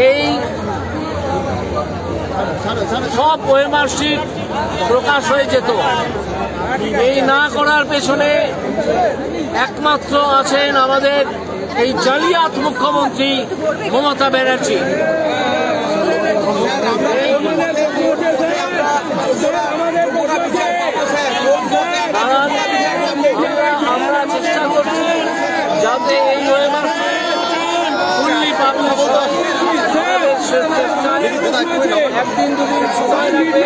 এই সব ওয়েমার্কশিট প্রকাশ হয়ে যেত। এই না করার পেছনে একমাত্র আছেন আমাদের এই জালিয়াত মুখ্যমন্ত্রী মমতা ব্যানার্জি। আমরা চেষ্টা করছি যাতে এই ফুললি পাবলিশ একদিন দুদিন সময় লাগবে।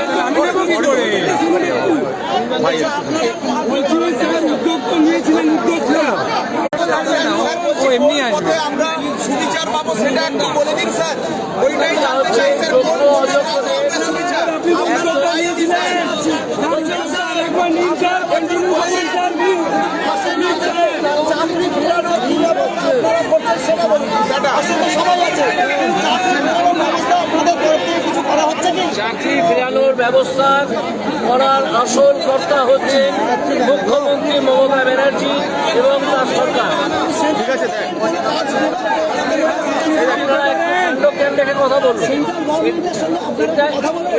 এমনি আসবে, আমরা সুবিচার পাবো সেটা একটু বলে দিন স্যার। ওইটাই জানতে চাই স্যার। চাকরি ফেরানোর ব্যবস্থা করার আসল কর্তা হচ্ছেন মুখ্যমন্ত্রী মমতা ব্যানার্জি এবং তার সরকার। দেখে কথা বলুন,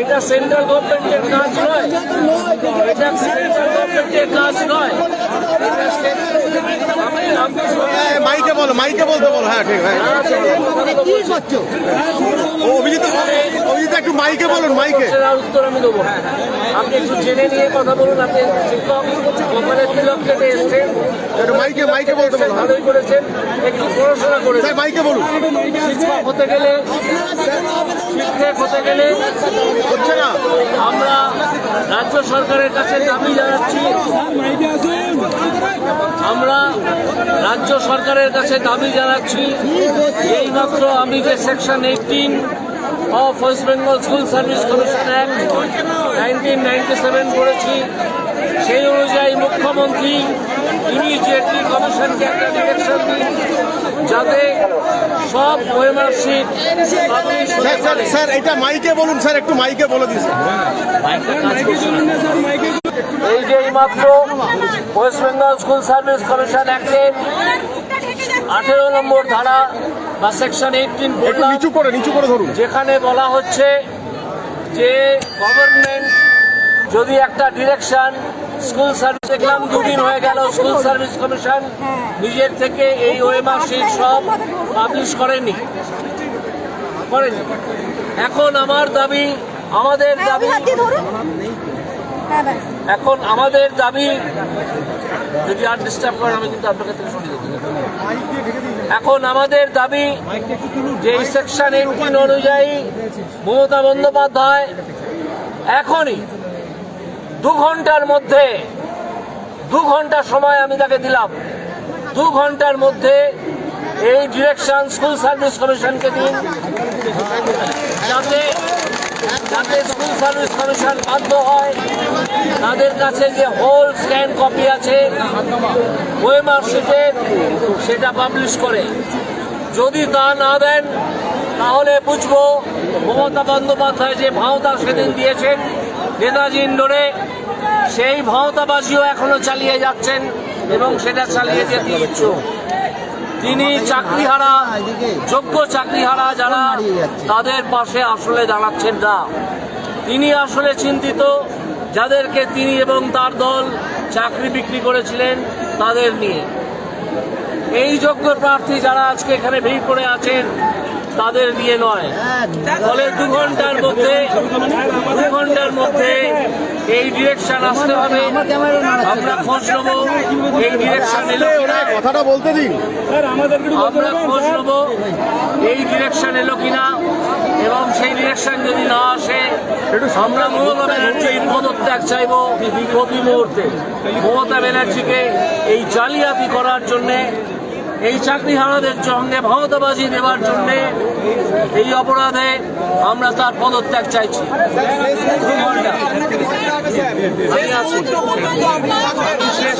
এটা সেন্ট্রাল গভর্নমেন্টের কাজ নয়, এটা সেন্ট্রাল গভর্নমেন্টের কাজ নয়। মাইকে বলো, মাইকে বলতে বলো। হ্যাঁ ঠিক আছে, অভিজিৎ একটু মাইকে বলুন, মাইকে উত্তর আমি দেবো। আপনি একটু জেনে নিয়ে কথা বলুন। আপনি শিক্ষক ওখানে তিলক কেটে এসছেন, মাইকে মাইকে বলতে বলো। ভালোই করেছেন, একটু পড়াশোনা করেছেন। মাইকে বলুন। শিক্ষক হতে গেলে হচ্ছে না। আমরা রাজ্য সরকারের কাছে দাবি জানাচ্ছি, এইমাত্র আমি যে section 18 of West Bengal school service commission act 1997 পড়েছি, সেই অনুযায়ী মুখ্যমন্ত্রী ইমিডিয়েটলি কমিশনকে একটা ডিরেকশন দিন যাতে সব ওয়েমার্কশিট পাবলিশ। স্যার এটা মাইকে বলুন, স্যার একটু মাইকে বলে দিন। এই যে এইমাত্র West Bengal school service commission অ্যাক্টের 18 নম্বর ধারা বা সেকশন 18 নিচু করে ধরুন, যেখানে বলা হচ্ছে যে গভর্নমেন্ট যদি একটা ডিরেকশন স্কুল সার্ভিস, দেখলাম দুদিন হয়ে গেল স্কুল সার্ভিস কমিশন নিজের থেকে এই ওয়েমার্কশিট সব পাবলিশ করেনি। এখন আমাদের দাবি যদি আর ডিস্টার্ব করেন আমি কিন্তু আপনার থেকে শুনে দেবো। এখন আমাদের দাবি যে এই সেকশন 18 অনুযায়ী মমতা বন্দ্যোপাধ্যায় এখনই 2 ঘন্টা সময় আমি তাকে দিলাম, 2 ঘন্টার মধ্যে এই ডিরেকশন স্কুল সার্ভিস কমিশনকে দিন যাতে স্কুল সার্ভিস কমিশন বাধ্য হয় তাদের কাছে যে হোল স্ক্যান কপি আছে ওয়েমার্কশিটের সেটা পাবলিশ করে। যদি তা না দেন তাহলে বুঝবো মমতা বন্দ্যোপাধ্যায় যে ভাওতা সেদিন দিয়েছেন নেতাজি ইন্ডোরে, সেই ভাওতাবাজিও এখনো চালিয়ে যাচ্ছেন এবং সেটা চালিয়ে যেতে ইচ্ছুক। তিনি চাকরিহারা, যোগ্য চাকরিহারা যারা তাদের পাশে আসলে দাঁড়াচ্ছেন না। তিনি আসলে চিন্তিত যাদেরকে তিনি এবং তার দল চাকরি বিক্রি করেছিলেন তাদের নিয়ে। এই যোগ্য প্রার্থী যারা আজকে এখানে ভিড় করে আছেন তাদের নিয়ে নয়। ফলে 2 ঘন্টার মধ্যে এই ডিরেকশন আসতে হবে। আমরা খোঁজ নেবো এই ডিরেকশন এলো কিনা, কথাটা বলতে দিন। আমরা খোঁজ নেবো এই ডিরেকশন এলো কিনা, এবং সেই ডিরেকশন যদি না আসে আমরা মমতা ব্যানার্জির পদত্যাগ চাইব প্রতি মুহূর্তে। মমতা ব্যানার্জিকে এই জালিয়াতি করার জন্যে, এই চাকরিহারাদের সঙ্গে ভাওতাবাজি দেওয়ার জন্যে, এই অপরাধে আমরা তার পদত্যাগ চাইছি। 2 ঘন্টা আমি আছি।